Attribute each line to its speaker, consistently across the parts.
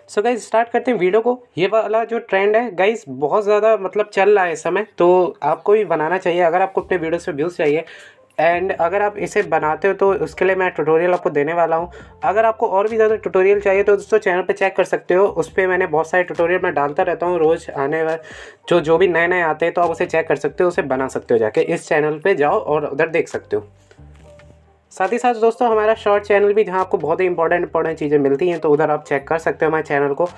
Speaker 1: So guys start करते हैं video को। ये वाला जो ट्रेंड है गाइज बहुत ज़्यादा मतलब चल रहा है इस समय, तो आपको भी बनाना चाहिए अगर आपको अपने वीडियो से व्यूज़ चाहिए। एंड अगर आप इसे बनाते हो तो उसके लिए मैं ट्यूटोरियल आपको देने वाला हूँ। अगर आपको और भी ज़्यादा ट्यूटोरियल चाहिए तो दोस्तों चैनल पे चेक कर सकते हो, उस पर मैंने बहुत सारे ट्यूटोरियल मैं डालता रहता हूँ रोज़ आने वाले जो भी नए नए आते हैं, तो आप उसे चेक कर सकते हो, उसे बना सकते हो, जाके इस चैनल पर जाओ और उधर देख सकते हो। साथ ही साथ दोस्तों हमारा शॉर्ट चैनल भी, जहाँ आपको बहुत ही इंपॉर्टेंट चीज़ें मिलती हैं, तो उधर आप चेक कर सकते हो हमारे चैनल को।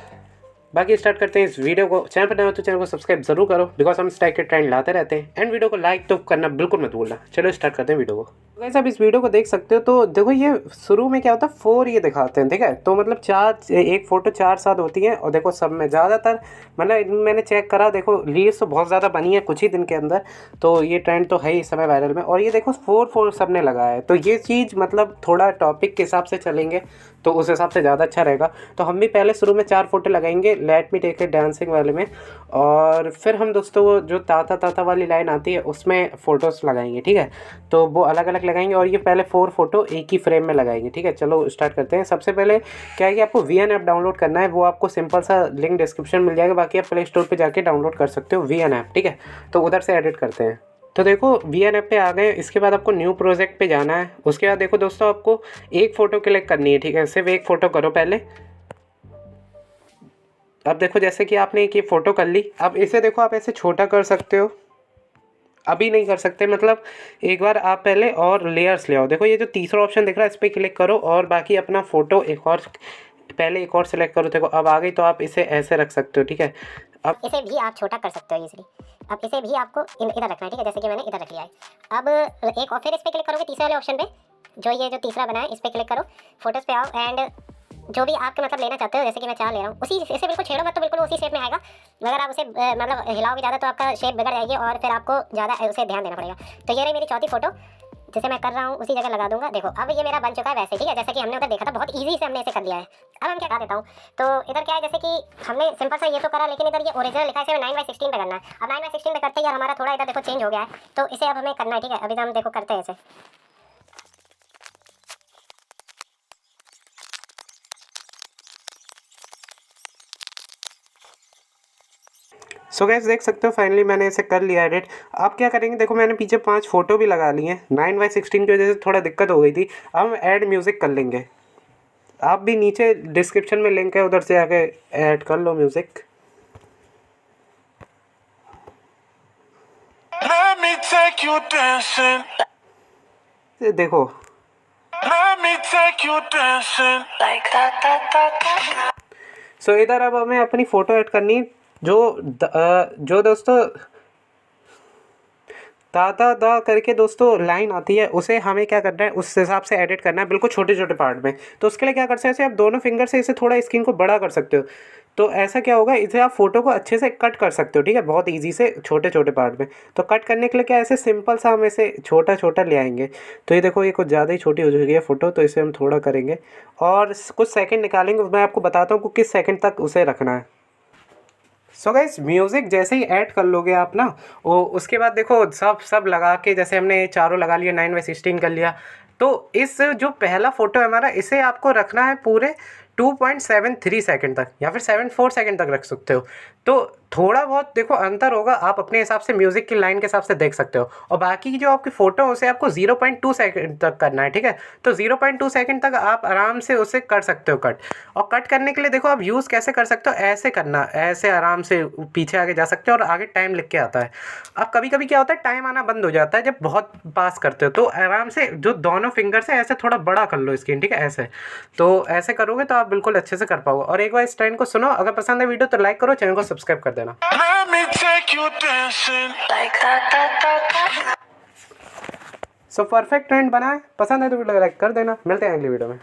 Speaker 1: बाकी स्टार्ट करते हैं इस वीडियो को। चैनल पर नए हो तो चैनल को सब्सक्राइब जरूर करो, बिकॉज हम इस टाइप के ट्रेंड लाते रहते हैं। एंड वीडियो को लाइक तो करना बिल्कुल मत भूलना। चलो स्टार्ट करते हैं वीडियो को। वैसे आप इस वीडियो को देख सकते हो, तो देखो ये शुरू में क्या होता है, 4 ये दिखाते हैं, ठीक है। तो मतलब 4 एक फ़ोटो 4 7 होती हैं। और देखो सब में ज़्यादातर मतलब मैंने चेक करा, देखो रील्स तो बहुत ज़्यादा बनी है कुछ ही दिन के अंदर, तो ये ट्रेंड तो है ही इस समय वायरल में। और ये देखो 4 सब ने लगाया है, तो ये चीज़ मतलब थोड़ा टॉपिक के हिसाब से चलेंगे तो उस हिसाब से ज़्यादा अच्छा रहेगा। तो हम भी पहले शुरू में 4 फोटो लगाएंगे let me take a dancing वाले में, और फिर हम दोस्तों वो जो ताता ताता वाली लाइन आती है उसमें फ़ोटोज़ लगाएंगे, ठीक है। तो वो अलग अलग लगाएंगे, और ये पहले 4 फोटो एक ही फ्रेम में लगाएंगे, ठीक है। चलो स्टार्ट करते हैं। सबसे पहले क्या है कि आपको VN ऐप डाउनलोड करना है, वो आपको सिंपल सा लिंक डिस्क्रिप्शन मिल जाएगा, बाकी आप प्ले स्टोर पर जाके डाउनलोड कर सकते हो VN ऐप, ठीक है। तो उधर से एडिट करते हैं। तो देखो VN ऐप पे आ गए। इसके बाद आपको न्यू प्रोजेक्ट पे जाना है। उसके बाद देखो दोस्तों आपको एक फ़ोटो क्लिक करनी है, ठीक है। सिर्फ एक फ़ोटो करो पहले। अब देखो जैसे कि आपने एक ये फ़ोटो कर ली, अब इसे देखो आप ऐसे छोटा कर सकते हो, अभी नहीं कर सकते, मतलब एक बार आप पहले और लेयर्स ले आओ। देखो ये जो तीसरा ऑप्शन दिख रहा है इस पर क्लिक करो, और बाकी अपना फ़ोटो एक और पहले एक और सेलेक्ट करो। देखो अब आ गई, तो आप इसे ऐसे रख सकते हो, ठीक है। अब
Speaker 2: इसे भी आप छोटा कर सकते हो इजीली। अब इसे भी आपको इधर रखना है, ठीक है, जैसे कि मैंने इधर रख लिया है। अब एक और फिर इस पर क्लिक करोगे तीसरे वाले ऑप्शन पे, जो ये जो तीसरा बना है इस पर क्लिक करो, फोटोज़ पे आओ, एंड जो भी आपके मतलब लेना चाहते हो, जैसे कि मैं 4 ले रहा हूँ, उसी इसे बिल्कुल छेड़ो मत, तो बिल्कुल उसी शेप में आएगा। अगर आप उसे मतलब हिलाओगे ज़्यादा तो आपका शेप बिगड़ जाएगी, और फिर आपको ज़्यादा उसे ध्यान देना पड़ेगा। तो ये रही मेरी चौथी फोटो, जैसे मैं कर रहा हूँ उसी जगह लगा दूंगा। देखो अब ये मेरा बन चुका है वैसे, ठीक है, जैसा कि हमने उधर देखा था, बहुत इजी से हमने इसे कर लिया है। अब हम क्या कर देता हूँ, तो इधर क्या है, जैसे कि हमने सिंपल सा ये तो करा, लेकिन इधर ये ओरिजिनल लिखा है, इसे 9/16 पे करना है। अब 9/16 पे करते ही यार हमारा थोड़ा इधर देखो चेंज हो गया है, तो इसे अब हमें करना है, ठीक है। अभी तो हम देखो करते हैं इसे।
Speaker 1: सो गैस देख सकते हो फाइनली मैंने इसे कर लिया एडिट। आप क्या करेंगे, देखो मैंने पीछे 5 फोटो भी लगा ली हैं। 9/16 की वजह से थोड़ा दिक्कत हो गई थी। अब हम ऐड म्यूज़िक कर लेंगे। आप भी नीचे डिस्क्रिप्शन में लिंक है, उधर से आके ऐड कर लो म्यूज़िक। देखो सो इधर अब हमें अपनी फ़ोटो ऐड करनी है। जो दोस्तों दा दा करके दोस्तों लाइन आती है, उसे हमें क्या करना है, उस हिसाब से एडिट करना है, बिल्कुल छोटे छोटे पार्ट में। तो उसके लिए क्या कर सकते हैं, आप दोनों फिंगर से इसे थोड़ा स्क्रीन को बड़ा कर सकते हो। तो ऐसा क्या होगा, इसे आप फोटो को अच्छे से कट कर सकते हो, ठीक है, बहुत इजी से छोटे छोटे पार्ट में। तो कट करने के लिए क्या, ऐसे सिंपल सा हम इसे छोटा छोटा ले आएंगे। तो ये देखो ये कुछ ज़्यादा ही छोटी हो चुकी है फ़ोटो, तो इसे हम थोड़ा करेंगे और कुछ सेकंड निकालेंगे। मैं आपको बताता हूँ किस सेकंड तक उसे रखना है। सो गाइस म्यूज़िक जैसे ही ऐड कर लोगे आप ना, वो उसके बाद देखो सब लगा के, जैसे हमने चारों लगा लिया, 9/16 कर लिया। तो इस जो पहला फ़ोटो है हमारा, इसे आपको रखना है पूरे 2.73 सेकंड तक, या फिर 74 सेकंड तक रख सकते हो। तो थोड़ा बहुत देखो अंतर होगा, आप अपने हिसाब से म्यूज़िक की लाइन के हिसाब से देख सकते हो। और बाकी की जो आपकी फ़ोटो है उसे आपको 0.2 सेकंड तक करना है, ठीक है। तो 0.2 सेकंड तक आप आराम से उसे कर सकते हो कट। और कट करने के लिए देखो आप यूज़ कैसे कर सकते हो, ऐसे करना, ऐसे आराम से पीछे आगे जा सकते हो, और आगे टाइम लिख के आता है। अब कभी कभी क्या होता है, टाइम आना बंद हो जाता है जब बहुत पास करते हो, तो आराम से जो दोनों फिंगर से ऐसे थोड़ा बड़ा कर लो स्क्रीन, ठीक है, ऐसे। तो ऐसे करोगे तो आप बिल्कुल अच्छे से कर पाओगे। और एक बार इस ट्रेंड को सुनो, अगर पसंद है वीडियो तो लाइक करो, चैनल को सब्सक्राइब कर देना। सो परफेक्ट ट्रेंड बना है, पसंद है तो वीडियो लाइक कर देना। मिलते हैं अगली वीडियो में।